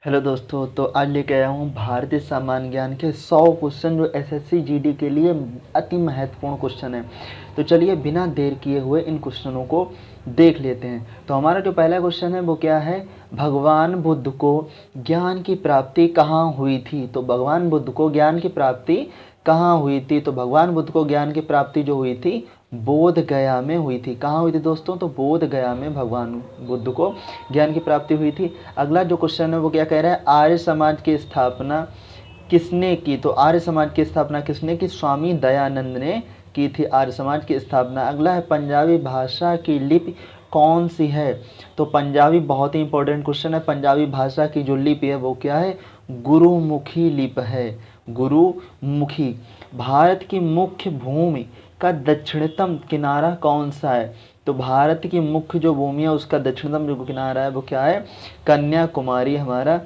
Hello दोस्तों, तो आज लेके आया हूँ भारतीय सामान्य ज्ञान के 100 क्वेश्चन जो एसएससी जीडी के लिए अति महत्वपूर्ण क्वेश्चन है। तो चलिए बिना देर किए हुए इन क्वेश्चनों को देख लेते हैं। तो हमारा जो पहला क्वेश्चन है वो क्या है, भगवान बुद्ध को ज्ञान की प्राप्ति कहाँ हुई थी। तो भगवान बुद्ध को ज्ञान की प्राप्ति कहाँ हुई थी। तो भगवान बुद्ध को ज्ञान की प्राप्ति जो हुई थी बोध गया में हुई थी। कहाँ हुई थी दोस्तों, तो बोध गया में भगवान बुद्ध को ज्ञान की प्राप्ति हुई थी। अगला जो क्वेश्चन है वो क्या कह रहा है, आर्य समाज की स्थापना किसने की। तो आर्य समाज की स्थापना किसने की, स्वामी दयानंद ने की थी आर्य समाज की स्थापना। अगला है पंजाबी भाषा की लिपि कौन सी है। तो पंजाबी बहुत ही इंपॉर्टेंट क्वेश्चन है। पंजाबी भाषा की जो लिपि है वो क्या है, गुरुमुखी लिपि है, गुरुमुखी। भारत की मुख्य भूमि का दक्षिणतम किनारा कौन सा है। तो भारत की मुख्य जो भूमि है उसका दक्षिणतम जो किनारा है वो क्या है, कन्याकुमारी हमारा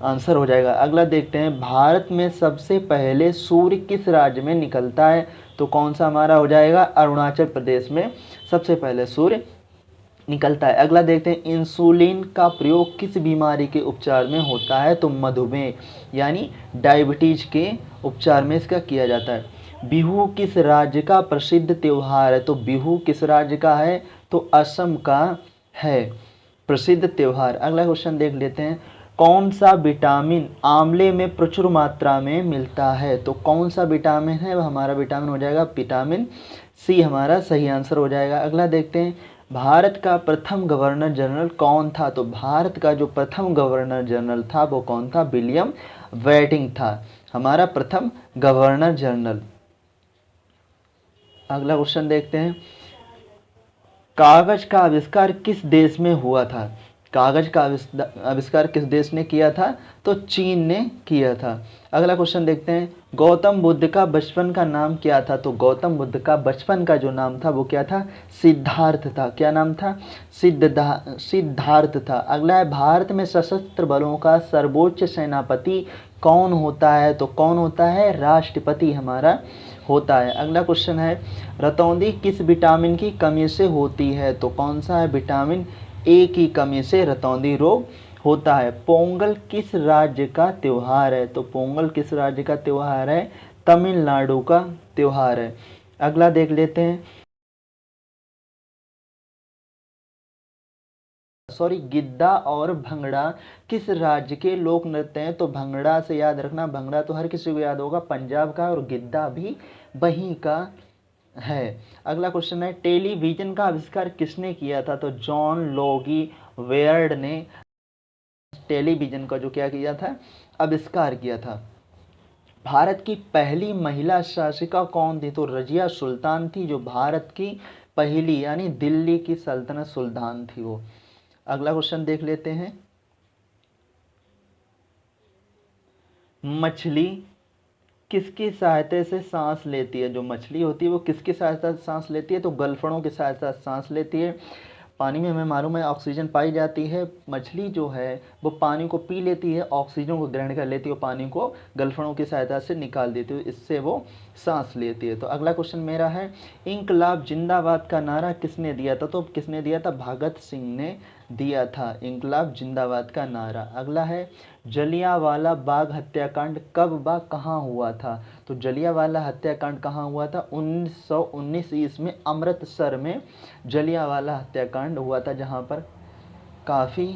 आंसर हो जाएगा। अगला देखते हैं, भारत में सबसे पहले सूर्य किस राज्य में निकलता है। तो कौन सा हमारा हो जाएगा, अरुणाचल प्रदेश में सबसे पहले सूर्य निकलता है। अगला देखते हैं, इंसुलिन का प्रयोग किस बीमारी के उपचार में होता है। तो मधुमेह यानी डायबिटीज के उपचार में इसका किया जाता है। बिहू किस राज्य का प्रसिद्ध त्योहार है। तो बिहू किस राज्य का है, तो असम का है प्रसिद्ध त्योहार। अगला क्वेश्चन देख लेते हैं, कौन सा विटामिन आंवले में प्रचुर मात्रा में मिलता है। तो कौन सा विटामिन है, वह हमारा विटामिन हो जाएगा विटामिन सी, हमारा सही आंसर हो जाएगा। अगला देखते हैं, भारत का प्रथम गवर्नर जनरल कौन था। तो भारत का जो प्रथम गवर्नर जनरल था वो कौन था, विलियम वेटिंग था हमारा प्रथम गवर्नर जनरल। अगला क्वेश्चन देखते हैं, कागज का आविष्कार किस देश में हुआ था। कागज का आविष्कार किस देश ने किया था, तो चीन ने किया था। अगला क्वेश्चन देखते हैं, गौतम बुद्ध का बचपन का नाम क्या था। तो गौतम बुद्ध का बचपन का जो नाम था वो क्या था, सिद्धार्थ था। क्या नाम था, सिद्धार्थ था। अगला है, भारत में सशस्त्र बलों का सर्वोच्च सेनापति कौन होता है। तो कौन होता है, राष्ट्रपति हमारा होता है। अगला क्वेश्चन है, रतौंधी किस विटामिन की कमी से होती है। तो कौन सा है, विटामिन ए की कमी से रतौंधी रोग होता है। पोंगल किस राज्य का त्योहार है। तो पोंगल किस राज्य का त्योहार है, तमिलनाडु का त्योहार है। अगला देख लेते हैं, गिद्दा और भंगड़ा किस राज्य के लोक नृत्य हैं। तो भंगड़ा से याद रखना, भंगड़ा तो हर किसी को याद होगा, पंजाब का, और गिद्दा भी वहीं का है। अगला क्वेश्चन है, टेलीविजन का आविष्कार किसने किया था। तो जॉन लोगी वेयर्ड ने टेलीविजन का जो क्या किया था, आविष्कार किया था। भारत की पहली महिला शासिका कौन थी। तो रजिया सुल्तान थी, जो भारत की पहली यानी दिल्ली की सल्तनत सुल्तान थी वो। अगला क्वेश्चन देख लेते हैं, मछली किसकी सहायता से सांस लेती है। जो मछली होती है वो किसकी सहायता से सांस लेती है, तो गलफड़ों की सहायता से सांस लेती है। पानी में हमें मालूम है ऑक्सीजन पाई जाती है, मछली जो है वो पानी को पी लेती है, ऑक्सीजन को ग्रहण कर लेती है और पानी को गलफड़ों की सहायता से निकाल देती है, इससे वो सांस लेती है। तो अगला क्वेश्चन मेरा है, इंकलाब जिंदाबाद का नारा किसने दिया था। तो किसने दिया था, भगत सिंह ने दिया था इंकलाब जिंदाबाद का नारा। अगला है, जलियांवाला बाग हत्याकांड कब व कहाँ हुआ था। तो जलियांवाला हत्याकांड कहाँ हुआ था, 1919 ईस्वी में अमृतसर में जलियांवाला हत्याकांड हुआ था, जहाँ पर काफ़ी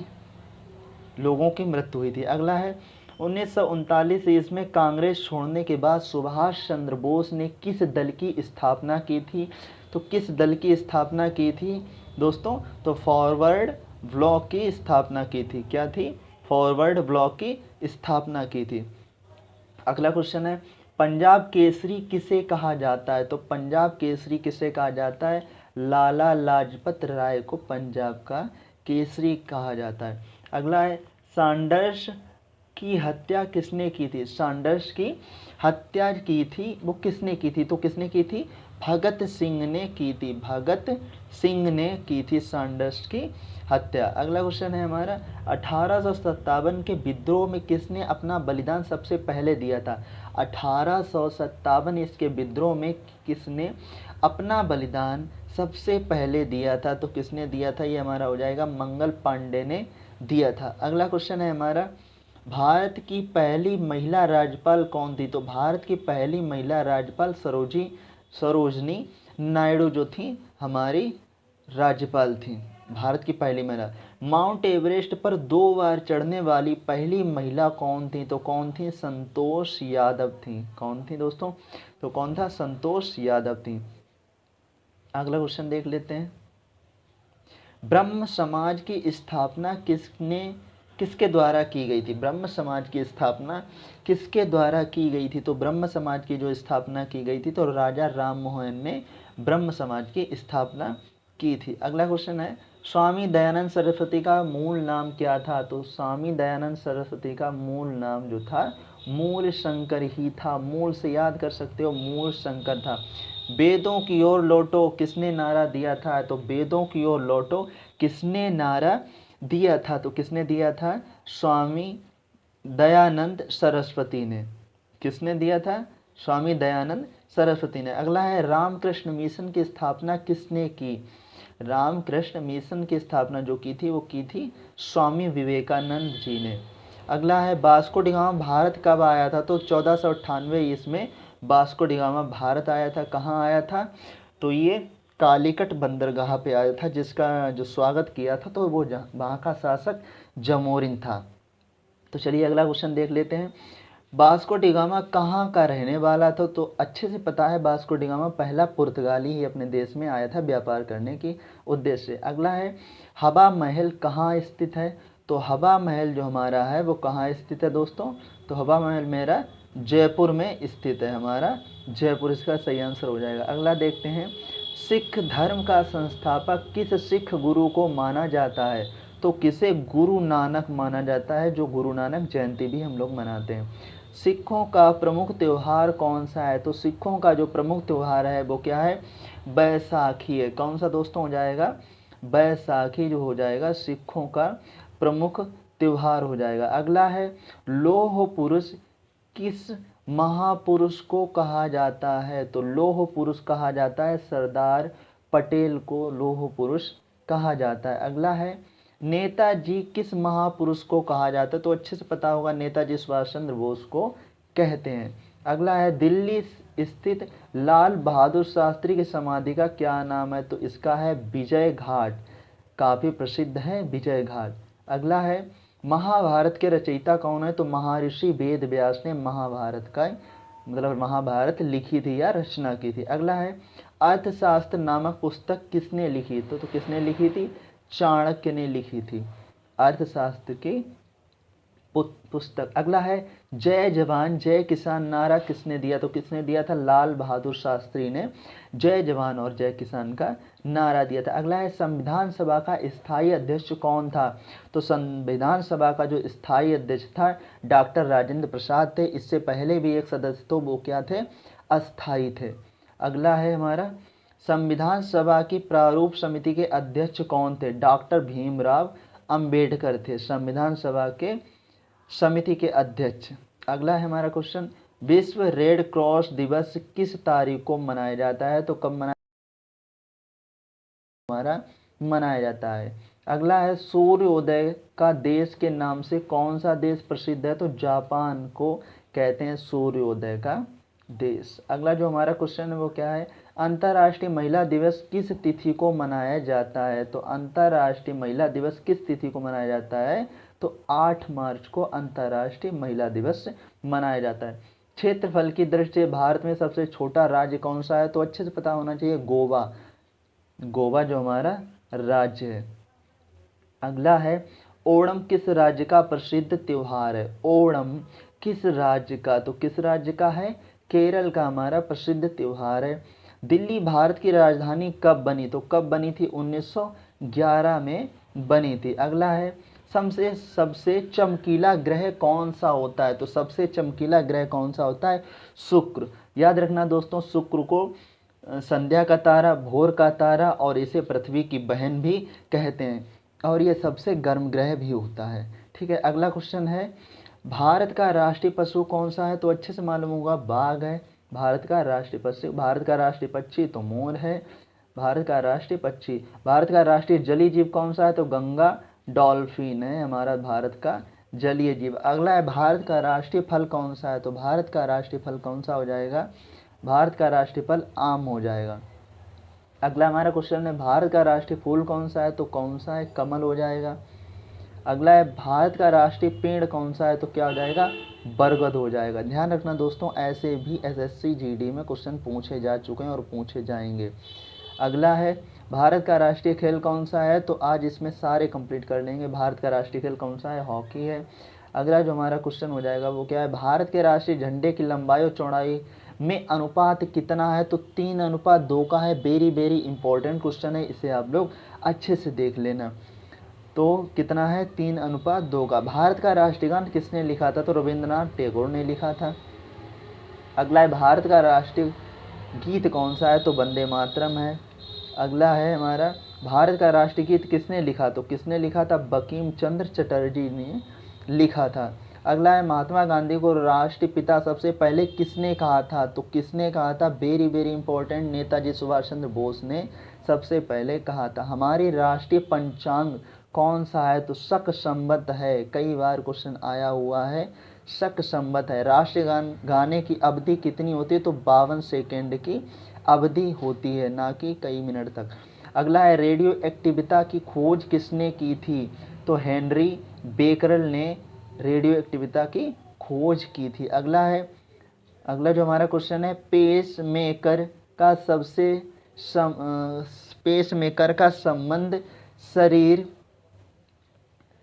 लोगों की मृत्यु हुई थी। अगला है, 1939 ईस्वी में कांग्रेस छोड़ने के बाद सुभाष चंद्र बोस ने किस दल की स्थापना की थी। तो किस दल की स्थापना की थी दोस्तों, तो फॉरवर्ड ब्लॉक की स्थापना की थी। क्या थी, फॉरवर्ड ब्लॉक की स्थापना की थी। अगला क्वेश्चन है, पंजाब केसरी किसे कहा जाता है। तो पंजाब केसरी किसे कहा जाता है, लाला लाजपत राय को पंजाब का केसरी कहा जाता है। अगला है, सैंडर्स की हत्या किसने की थी। सैंडर्स की हत्या की थी वो किसने की थी, तो किसने की थी, भगत सिंह ने की थी, भगत सिंह ने की थी सैंडर्स की हत्या। अगला क्वेश्चन है हमारा, 1857 के विद्रोह में किसने अपना बलिदान सबसे पहले दिया था। 1857 इसके विद्रोह में किसने अपना बलिदान सबसे पहले दिया था। तो किसने दिया था, ये हमारा हो जाएगा मंगल पांडे ने दिया था। अगला क्वेश्चन है हमारा, भारत की पहली महिला राज्यपाल कौन थी? तो भारत की पहली महिला राज्यपाल सरोजनी नायडू जो थी हमारी राज्यपाल थी, भारत की पहली महिला। माउंट एवरेस्ट पर 2 बार चढ़ने वाली पहली महिला कौन थी? तो कौन थी? संतोष यादव थी। कौन थी दोस्तों? तो कौन था? संतोष यादव थी। अगला क्वेश्चन देख लेते हैं। ब्रह्म समाज की स्थापना किसके द्वारा की गई थी? ब्रह्म समाज की स्थापना किसके द्वारा की गई थी? तो ब्रह्म समाज की जो स्थापना की गई थी तो राजा राम मोहन ने ब्रह्म समाज की स्थापना की थी। अगला क्वेश्चन है, स्वामी दयानंद सरस्वती का मूल नाम क्या था? तो स्वामी दयानंद सरस्वती का मूल नाम जो था मूल शंकर ही था। मूल से याद कर सकते हो, मूल शंकर था। वेदों की ओर लौटो किसने नारा दिया था? तो वेदों की ओर लौटो किसने नारा दिया था? तो किसने दिया था? स्वामी दयानंद सरस्वती ने। किसने दिया था? स्वामी दयानंद सरस्वती ने। अगला है, रामकृष्ण मिशन की स्थापना किसने की? रामकृष्ण मिशन की स्थापना जो की थी वो की थी स्वामी विवेकानंद जी ने। अगला है, वास्को डी गामा भारत कब आया था? तो 1498 ईस्वी वास्को डी गामा भारत आया था। कहाँ आया था? तो ये कालीकट बंदरगाह पे आया था, जिसका जो स्वागत किया था तो वो वहाँ का शासक जमोरिन था। तो चलिए अगला क्वेश्चन देख लेते हैं। वास्को डी गामा कहाँ का रहने वाला था? तो अच्छे से पता है, वास्को डी गामा पहला पुर्तगाली ही अपने देश में आया था व्यापार करने की उद्देश्य से। अगला है, हवा महल कहाँ स्थित है? तो हवा महल जो हमारा है वो कहाँ स्थित है दोस्तों? तो हवा महल मेरा जयपुर में स्थित है, हमारा जयपुर इसका सही आंसर हो जाएगा। अगला देखते हैं, सिख धर्म का संस्थापक किस सिख गुरु को माना जाता है? तो किसे गुरु नानक माना जाता है, जो गुरु नानक जयंती भी हम लोग मनाते हैं। सिखों का प्रमुख त्यौहार कौन सा है? तो सिखों का जो प्रमुख त्यौहार है वो क्या है? बैसाखी है। कौन सा दोस्तों हो जाएगा? बैसाखी जो हो जाएगा सिखों का प्रमुख त्यौहार हो जाएगा। अगला है, लौह पुरुष किस महापुरुष को कहा जाता है? तो लौह पुरुष कहा जाता है सरदार पटेल को लौह पुरुष कहा जाता है। अगला है, नेताजी किस महापुरुष को कहा जाता है? तो अच्छे से पता होगा, नेताजी सुभाष चंद्र बोस को कहते हैं। अगला है, दिल्ली स्थित लाल बहादुर शास्त्री की समाधि का क्या नाम है? तो इसका है विजय घाट, काफी प्रसिद्ध है विजय घाट। अगला है, महाभारत के रचयिता कौन है? तो महर्षि वेद व्यास ने महाभारत का मतलब महाभारत लिखी थी या रचना की थी। अगला है, अर्थशास्त्र नामक पुस्तक किसने लिखी? तो किसने लिखी थी? चाणक्य ने लिखी थी अर्थशास्त्र की पुस्तक। अगला है, जय जवान जय किसान नारा किसने दिया? तो किसने दिया था? लाल बहादुर शास्त्री ने जय जवान और जय किसान का नारा दिया था। अगला है, संविधान सभा का स्थायी अध्यक्ष कौन था? तो संविधान सभा का जो स्थायी अध्यक्ष था डॉक्टर राजेंद्र प्रसाद थे। इससे पहले भी एक सदस्य तो वो क्या थे? अस्थायी थे। अगला है हमारा, संविधान सभा की प्रारूप समिति के अध्यक्ष कौन थे? डॉक्टर भीमराव अंबेडकर थे संविधान सभा के समिति के अध्यक्ष। अगला है हमारा क्वेश्चन, विश्व रेड क्रॉस दिवस किस तारीख को मनाया जाता है? तो कब मनाया जाता है? अगला है, सूर्योदय का देश के नाम से कौन सा देश प्रसिद्ध है? तो जापान को कहते हैं सूर्योदय का देश। अगला जो हमारा क्वेश्चन है वो क्या है, अंतर्राष्ट्रीय महिला दिवस किस तिथि को मनाया जाता है? तो अंतर्राष्ट्रीय महिला दिवस किस तिथि को मनाया जाता है? तो 8 मार्च को अंतर्राष्ट्रीय महिला दिवस मनाया जाता है। क्षेत्रफल की दृष्टि से भारत में सबसे छोटा राज्य कौन सा है? तो अच्छे से पता होना चाहिए, गोवा। गोवा जो हमारा राज्य है। अगला है, ओणम किस राज्य का प्रसिद्ध त्योहार है? ओणम किस राज्य का? तो किस राज्य का है? केरल का हमारा प्रसिद्ध त्योहार है। दिल्ली भारत की राजधानी कब बनी? तो कब बनी थी? 1911 में बनी थी। अगला है, सबसे चमकीला ग्रह कौन सा होता है? तो सबसे चमकीला ग्रह कौन सा होता है? शुक्र। याद रखना दोस्तों, शुक्र को संध्या का तारा, भोर का तारा और इसे पृथ्वी की बहन भी कहते हैं और ये सबसे गर्म ग्रह भी होता है। ठीक है, अगला क्वेश्चन है, भारत का राष्ट्रीय पशु कौन सा है? तो अच्छे से मालूम होगा, बाघ है भारत का राष्ट्रीय पशु। भारत का राष्ट्रीय पक्षी तो मोर है, भारत का राष्ट्रीय पक्षी। भारत का राष्ट्रीय जलीय जीव कौन सा है? तो गंगा डॉल्फिन है हमारा भारत का जलीय जीव। अगला है भारत का राष्ट्रीय फल कौन सा है, तो भारत का राष्ट्रीय फल कौन सा हो जाएगा, भारत का राष्ट्रीय फल आम हो जाएगा। अगला हमारा क्वेश्चन है भारत का राष्ट्रीय फूल कौन सा है, तो कौन सा है, कमल हो जाएगा। अगला है भारत का राष्ट्रीय पेड़ कौन सा है, तो क्या हो जाएगा, बरगद हो जाएगा। ध्यान रखना दोस्तों, ऐसे भी एसएससी जीडी में क्वेश्चन पूछे जा चुके हैं और पूछे जाएंगे। अगला है भारत का राष्ट्रीय खेल कौन सा है, तो आज इसमें सारे कंप्लीट कर लेंगे। भारत का राष्ट्रीय खेल कौन सा है, हॉकी है। अगला जो हमारा क्वेश्चन हो जाएगा वो क्या है, भारत के राष्ट्रीय झंडे की लंबाई और चौड़ाई में अनुपात कितना है, तो 3:2 का है। वेरी वेरी इंपॉर्टेंट क्वेश्चन है, इसे आप लोग अच्छे से देख लेना। तो कितना है, 3:2 का। भारत का राष्ट्रीय गान किसने लिखा था, तो रविंद्रनाथ टैगोर ने लिखा था। अगला है भारत का राष्ट्रीय गीत कौन सा है, तो वंदे मातरम है। अगला है हमारा भारत का राष्ट्रीय गीत किसने लिखा, तो किसने लिखा था, बंकिम चंद्र चटर्जी ने लिखा था। अगला है महात्मा गांधी को राष्ट्रीय पिता सबसे पहले किसने कहा था, तो किसने कहा था, very very important, Netaji Subhash Chandra Bose ने सबसे पहले कहा था। हमारी राष्ट्रीय पंचांग कौन सा है, तो शक संवत है। कई बार क्वेश्चन आया हुआ है, शक संवत है। राष्ट्रीय गान गाने की अवधि कितनी होती है, तो 52 सेकेंड की अवधि होती है, ना कि कई मिनट तक। अगला है रेडियो एक्टिविता की खोज किसने की थी, तो हेनरी बेकरल ने रेडियो एक्टिविता की खोज की थी। अगला जो हमारा क्वेश्चन है पेस मेकर का संबंध शरीर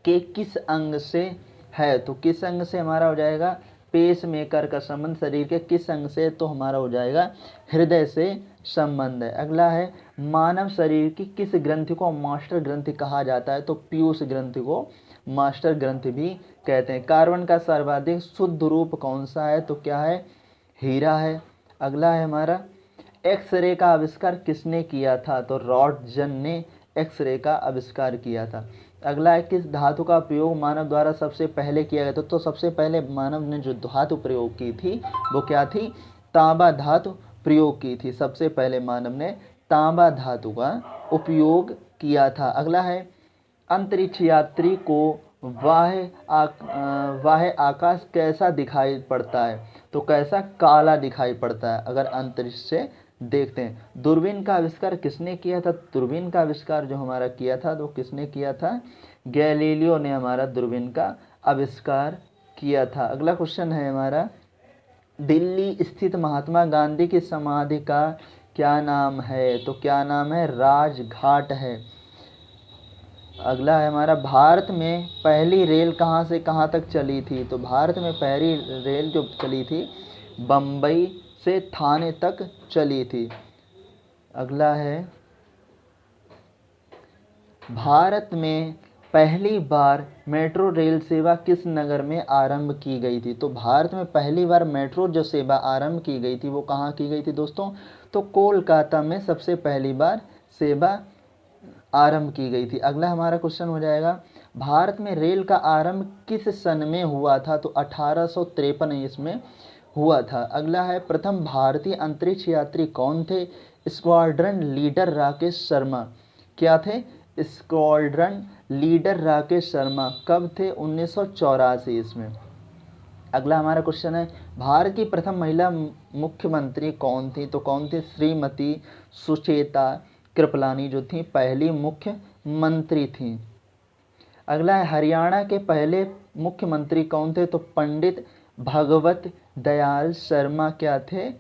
के किस अंग से है, तो किस अंग से हमारा हो जाएगा, पेस मेकर का संबंध शरीर के किस अंग से, तो हमारा हो जाएगा हृदय से संबंध है। अगला है मानव शरीर की किस ग्रंथि को मास्टर ग्रंथि कहा जाता है, तो पीयूष ग्रंथि को मास्टर ग्रंथि भी कहते हैं। कार्बन का सर्वाधिक शुद्ध रूप कौन सा है, तो क्या है, हीरा है। अगला है हमारा एक्सरे का आविष्कार किसने किया था, तो रॉटजन ने एक्सरे का आविष्कार किया था। अगला है किस धातु का प्रयोग मानव द्वारा सबसे पहले किया गया था, तो सबसे पहले मानव ने जो धातु प्रयोग की थी वो क्या थी, तांबा धातु प्रयोग की थी। सबसे पहले मानव ने तांबा धातु का उपयोग किया था। अगला है अंतरिक्ष यात्री को बाह्य आकाश कैसा दिखाई पड़ता है, तो कैसा, काला दिखाई पड़ता है अगर अंतरिक्ष से देखते हैं। दूरबीन का आविष्कार किसने किया था, दूरबीन का आविष्कार जो हमारा किया था तो किसने किया था, गैलीलियो ने हमारा दूरबीन का आविष्कार किया था। अगला क्वेश्चन है हमारा दिल्ली स्थित महात्मा गांधी की समाधि का क्या नाम है, तो क्या नाम है, राजघाट है। अगला है हमारा भारत में पहली रेल कहाँ से कहाँ तक चली थी, तो भारत में पहली रेल जो चली थी बम्बई से थाने तक चली थी। अगला है भारत में पहली बार मेट्रो रेल सेवा किस नगर में आरंभ की गई थी, तो भारत में पहली बार मेट्रो जो सेवा आरंभ की गई थी वो कहाँ की गई थी दोस्तों, तो कोलकाता में सबसे पहली बार सेवा आरंभ की गई थी। अगला हमारा क्वेश्चन हो जाएगा भारत में रेल का आरंभ किस सन में हुआ था, तो 1853 इसमें हुआ था। अगला है प्रथम भारतीय अंतरिक्ष यात्री कौन थे, स्क्वाड्रन लीडर राकेश शर्मा। क्या थे, स्क्वाड्रन लीडर राकेश शर्मा। कब थे, 1984 इसमें। अगला हमारा क्वेश्चन है भारत की प्रथम महिला मुख्यमंत्री कौन थी, तो कौन थी, श्रीमती सुचेता कृपलानी जो थी पहली मुख्यमंत्री थी। अगला है हरियाणा के पहले मुख्यमंत्री कौन थे, तो पंडित भगवत दयाल शर्मा क्या थे,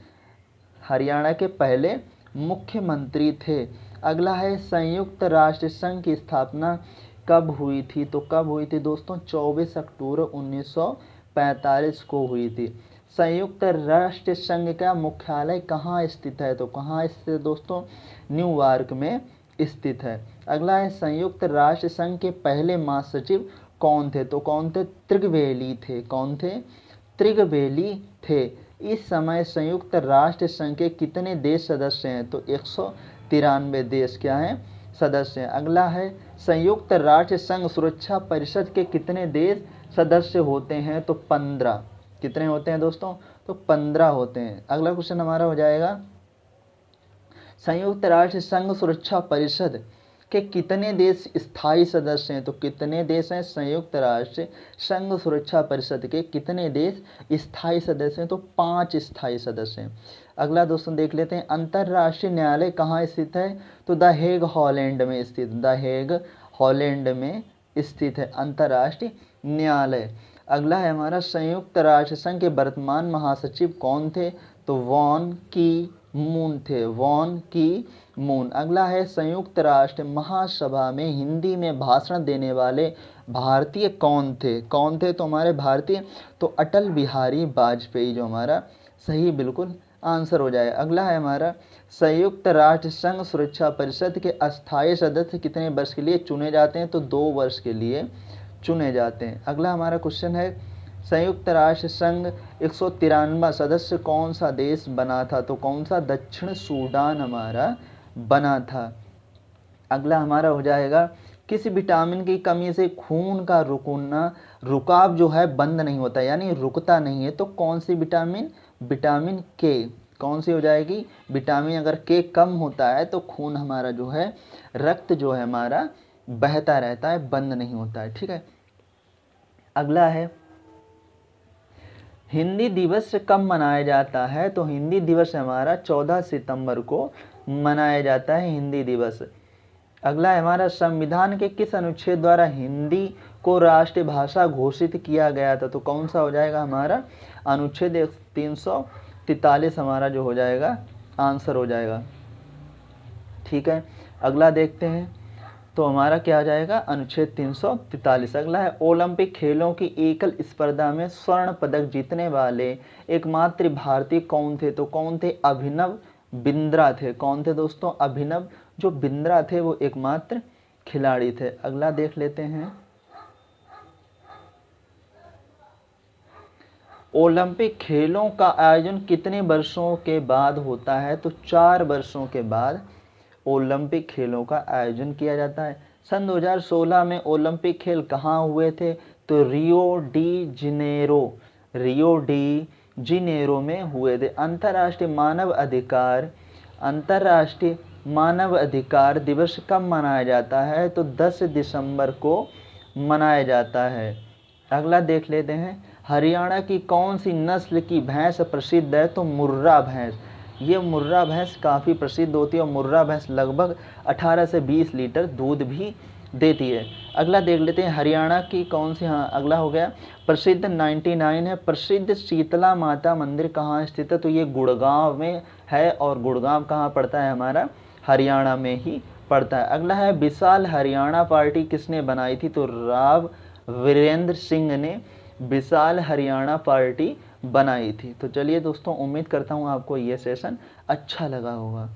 हरियाणा के पहले मुख्यमंत्री थे। अगला है संयुक्त राष्ट्र संघ की स्थापना कब हुई थी, तो कब हुई थी दोस्तों, 24 अक्टूबर 1945 को हुई थी। संयुक्त राष्ट्र संघ का मुख्यालय कहाँ स्थित है, तो कहाँ स्थित है दोस्तों, न्यूयॉर्क में स्थित है। अगला है संयुक्त राष्ट्र संघ के पहले महासचिव कौन थे, तो कौन थे, त्रिगवेली थे। कौन थे, त्रिगवेली थे। इस समय संयुक्त राष्ट्र संघ के कितने देश सदस्य हैं, तो 193 देश क्या हैं, सदस्य हैं। अगला है संयुक्त राष्ट्र संघ सुरक्षा परिषद के कितने देश सदस्य होते हैं, तो 15। कितने होते हैं दोस्तों, तो 15 होते हैं। अगला क्वेश्चन हमारा हो जाएगा संयुक्त राष्ट्र संघ सुरक्षा परिषद के कितने देश स्थायी सदस्य हैं? तो कितने देश हैं? संयुक्त राष्ट्र संघ सुरक्षा परिषद के कितने देश स्थायी सदस्य हैं? तो 5 स्थायी सदस्य हैं। अगला दोस्तों देख लेते हैं, अंतर्राष्ट्रीय न्यायालय कहाँ स्थित है? तो द हेग हॉलैंड में स्थित, द हेग हॉलैंड में स्थित है अंतर्राष्ट्रीय न्यायालय। अगला है हमारा, संयुक्त राष्ट्र संघ के वर्तमान महासचिव कौन थे? तो वॉन की मून थे, वॉन की मून। अगला है, संयुक्त राष्ट्र महासभा में हिंदी में भाषण देने वाले भारतीय कौन थे? कौन थे? तो हमारे भारतीय, तो अटल बिहारी वाजपेयी जो हमारा सही बिल्कुल आंसर हो जाए। अगला है हमारा, संयुक्त राष्ट्र संघ सुरक्षा परिषद के अस्थायी सदस्य कितने वर्ष के लिए चुने जाते हैं? तो 2 वर्ष के लिए चुने जाते हैं। अगला हमारा क्वेश्चन है, संयुक्त राष्ट्र संघ 193वां सदस्य कौन सा देश बना था? तो कौन सा? दक्षिण सूडान हमारा बना था। अगला हमारा हो जाएगा, किस विटामिन की कमी से खून का रुकाव जो है बंद नहीं होता, यानी रुकता नहीं है? तो कौन सी विटामिन? विटामिन के। कौन सी हो जाएगी? विटामिन अगर के कम होता है तो खून हमारा जो है, रक्त जो है हमारा बहता रहता है, बंद नहीं होता है। ठीक है। अगला है, हिंदी दिवस कब मनाया जाता है? तो हिंदी दिवस हमारा 14 सितंबर को मनाया जाता है, हिंदी दिवस। अगला है हमारा, संविधान के किस अनुच्छेद द्वारा हिंदी को राष्ट्रीय भाषा घोषित किया गया था? तो कौन सा हो जाएगा हमारा? अनुच्छेद 343 हमारा जो हो जाएगा आंसर हो जाएगा। ठीक है। अगला देखते हैं, तो हमारा क्या आ जाएगा? अनुच्छेद 343। अगला है, ओलंपिक खेलों की एकल स्पर्धा में स्वर्ण पदक जीतने वाले एकमात्र भारतीय कौन थे? तो कौन थे? अभिनव बिंद्रा थे। कौन थे दोस्तों? अभिनव जो बिंद्रा थे वो एकमात्र खिलाड़ी थे। अगला देख लेते हैं, ओलंपिक खेलों का आयोजन कितने वर्षों के बाद होता है? तो 4 वर्षों के बाद ओलंपिक खेलों का आयोजन किया जाता है। सन 2016 में ओलंपिक खेल कहाँ हुए थे? तो रियो डी जिनेरो में हुए थे। अंतर्राष्ट्रीय मानव अधिकार दिवस कब मनाया जाता है? तो 10 दिसंबर को मनाया जाता है। अगला देख लेते हैं, हरियाणा की कौन सी नस्ल की भैंस प्रसिद्ध है? तो मुर्रा भैंस। ये मुर्रा भैंस काफ़ी प्रसिद्ध होती है और मुर्रा भैंस लगभग 18 से 20 लीटर दूध भी देती है। अगला देख लेते हैं, हरियाणा की कौन सी, हाँ अगला हो गया, प्रसिद्ध 99 है। प्रसिद्ध शीतला माता मंदिर कहाँ स्थित है? तो ये गुड़गांव में है, और गुड़गांव कहाँ पड़ता है? हमारा हरियाणा में ही पड़ता है। अगला है, विशाल हरियाणा पार्टी किसने बनाई थी? तो राव वीरेंद्र सिंह ने विशाल हरियाणा पार्टी बनाई थी। तो चलिए दोस्तों, उम्मीद करता हूँ आपको ये सेशन अच्छा लगा होगा।